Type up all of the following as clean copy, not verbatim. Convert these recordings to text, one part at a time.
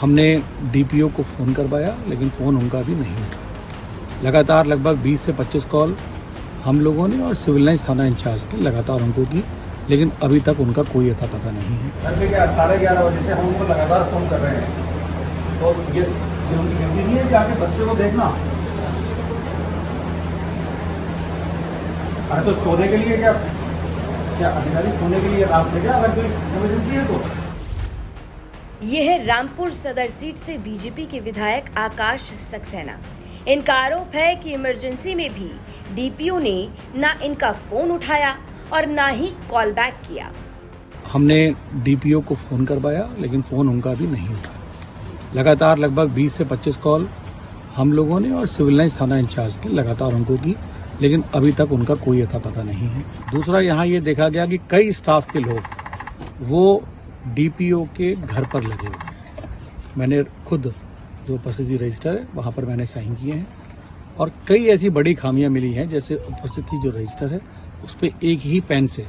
हमने डीपीओ को फ़ोन करवाया, लेकिन फ़ोन उनका भी नहीं उठा। लगातार लगभग 20 से 25 कॉल हम लोगों ने और सिविल लाइन्स थाना इंचार्ज ने लगातार उनको की, लेकिन अभी तक उनका कोई अता पता नहीं है। घर पे क्या 11:30 बजे से हम उनको लगातार फ़ोन कर रहे हैं, तो ये उनकी ड्यूटी नहीं है कि आके बच्चे को देखना। अरे तो सोने के लिए क्या अधिकारी सोने के लिए रात में क्या, अगर कोई इमरजेंसी है तो। यह है रामपुर सदर सीट से बीजेपी के विधायक आकाश सक्सेना। इनका आरोप है कि इमरजेंसी में भी डीपीओ ने ना इनका फोन उठाया और ना ही कॉल बैक किया। हमने डीपीओ को फ़ोन करवाया, लेकिन फ़ोन उनका भी नहीं उठा। लगातार लगभग 20 से 25 कॉल हम लोगों ने और सिविल लाइन्स थाना इंचार्ज ने लगातार उनको की, लेकिन अभी तक उनका कोई अता पता नहीं है। दूसरा, यहाँ ये देखा गया कि कई स्टाफ के लोग वो डीपीओ के घर पर लगे हुए हैं। मैंने खुद जो उपस्थिति रजिस्टर है वहाँ पर मैंने साइन किए हैं, और कई ऐसी बड़ी खामियां मिली हैं, जैसे उपस्थिति जो रजिस्टर है उस पर एक ही पेन से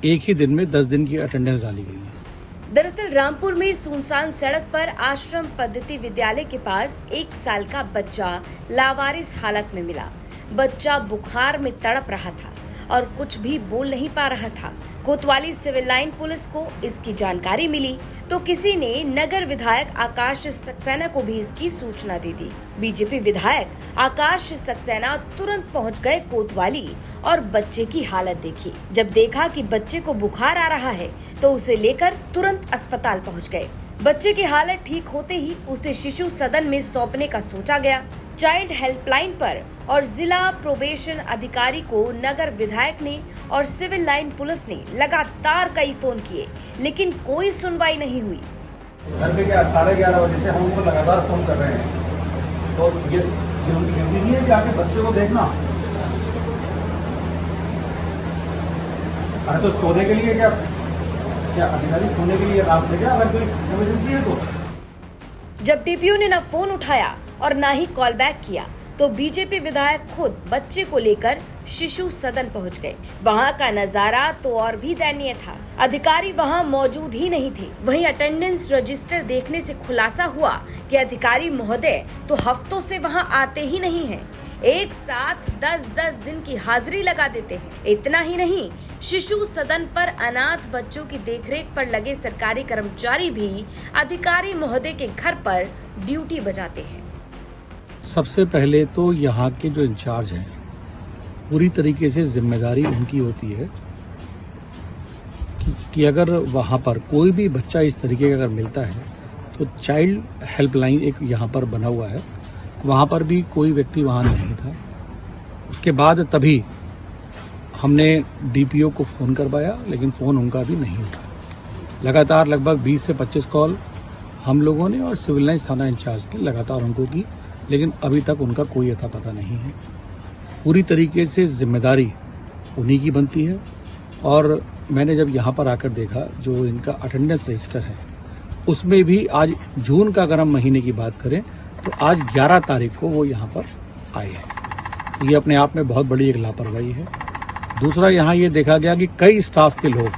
एक ही दिन में 10 दिन की अटेंडेंस डाली गई है। दरअसल रामपुर में सुनसान सड़क पर आश्रम पद्धति विद्यालय के पास 1 साल का बच्चा लावारिस हालत में मिला। बच्चा बुखार में तड़प रहा था और कुछ भी बोल नहीं पा रहा था। कोतवाली सिविल लाइन पुलिस को इसकी जानकारी मिली तो किसी ने नगर विधायक आकाश सक्सेना को भी इसकी सूचना दे दी। बीजेपी विधायक आकाश सक्सेना तुरंत पहुंच गए कोतवाली और बच्चे की हालत देखी। जब देखा कि बच्चे को बुखार आ रहा है तो उसे लेकर तुरंत अस्पताल पहुंच गए। बच्चे की हालत ठीक होते ही उसे शिशु सदन में सौंपने का सोचा गया। चाइल्ड हेल्पलाइन पर और जिला प्रोबेशन अधिकारी को नगर विधायक ने और सिविल लाइन पुलिस ने लगातार कई फोन किए, लेकिन कोई सुनवाई नहीं हुई। घर पे क्या 11:30 बजे से हम उनको लगातार फ़ोन कर रहे हैं, तो ये उनकी ड्यूटी नहीं है कि आके बच्चे को देखना। अरे तो सोने के लिए क्या अधिकारी सोने के लिए रात में क्या, अगर कोई इमरजेंसी है तो। जब डीपीओ ने न फोन उठाया और ना ही कॉल बैक किया तो बीजेपी विधायक खुद बच्चे को लेकर शिशु सदन पहुंच गए। वहां का नजारा तो और भी दयनीय था। अधिकारी वहां मौजूद ही नहीं थे। वहीं अटेंडेंस रजिस्टर देखने से खुलासा हुआ कि अधिकारी महोदय तो हफ्तों से वहां आते ही नहीं हैं। एक साथ 10-10 दिन की हाजिरी लगा देते हैं। इतना ही नहीं, शिशु सदन पर अनाथ बच्चों की देखरेख पर लगे सरकारी कर्मचारी भी अधिकारी महोदय के घर पर ड्यूटी बजाते हैं। सबसे पहले तो यहाँ के जो इंचार्ज हैं, पूरी तरीके से जिम्मेदारी उनकी होती है कि अगर वहाँ पर कोई भी बच्चा इस तरीके का अगर मिलता है तो चाइल्ड हेल्पलाइन एक यहाँ पर बना हुआ है, वहाँ पर भी कोई व्यक्ति वहाँ नहीं था। उसके बाद तभी हमने डीपीओ को फ़ोन करवाया, लेकिन फ़ोन उनका भी नहीं उठा। लगातार लगभग 20 से 25 कॉल हम लोगों ने और सिविल लाइन्स थाना इंचार्ज ने लगातार उनको की, लेकिन अभी तक उनका कोई अता पता नहीं है। पूरी तरीके से जिम्मेदारी उन्हीं की बनती है। और मैंने जब यहाँ पर आकर देखा जो इनका अटेंडेंस रजिस्टर है उसमें भी आज जून का अगर हम महीने की बात करें तो आज 11 तारीख को वो यहाँ पर आए हैं। ये अपने आप में बहुत बड़ी एक लापरवाही है। दूसरा, यहाँ ये देखा गया कि कई स्टाफ के लोग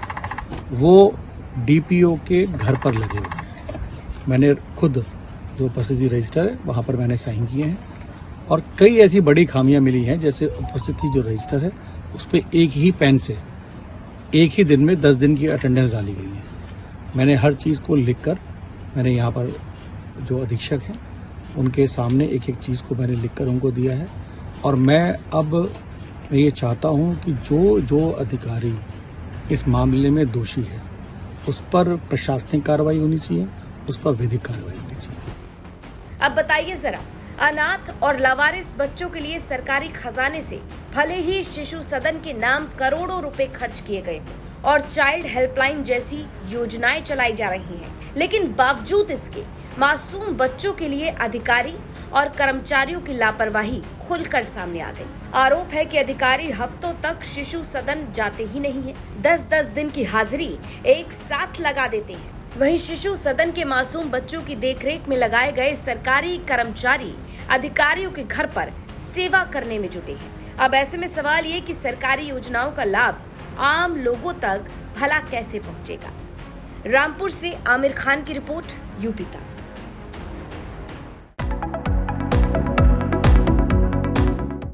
वो डीपीओ के घर पर लगे हुए हैं। मैंने खुद जो उपस्थिति रजिस्टर है वहाँ पर मैंने साइन किए हैं, और कई ऐसी बड़ी खामियां मिली हैं, जैसे उपस्थिति जो रजिस्टर है उस पर एक ही पेन से एक ही दिन में 10 दिन की अटेंडेंस डाली गई है। मैंने हर चीज़ को लिखकर मैंने यहाँ पर जो अधीक्षक हैं उनके सामने एक एक चीज़ को मैंने लिखकर उनको दिया है। और मैं ये चाहता हूँ कि जो अधिकारी इस मामले में दोषी है उस पर प्रशासनिक कार्रवाई होनी चाहिए, उस पर विधिक कार्रवाई होनी चाहिए। अब बताइए जरा, अनाथ और लावारिस बच्चों के लिए सरकारी खजाने से भले ही शिशु सदन के नाम करोड़ों रुपए खर्च किए गए और चाइल्ड हेल्पलाइन जैसी योजनाएं चलाई जा रही हैं, लेकिन बावजूद इसके मासूम बच्चों के लिए अधिकारी और कर्मचारियों की लापरवाही खुलकर सामने आ गई। आरोप है कि अधिकारी हफ्तों तक शिशु सदन जाते ही नहीं है। 10-10 दिन की हाजिरी एक साथ लगा देते हैं। वहीं शिशु सदन के मासूम बच्चों की देखरेख में लगाए गए सरकारी कर्मचारी अधिकारियों के घर पर सेवा करने में जुटे हैं। अब ऐसे में सवाल ये कि सरकारी योजनाओं का लाभ आम लोगों तक भला कैसे पहुंचेगा। रामपुर से आमिर खान की रिपोर्ट, यूपी तक।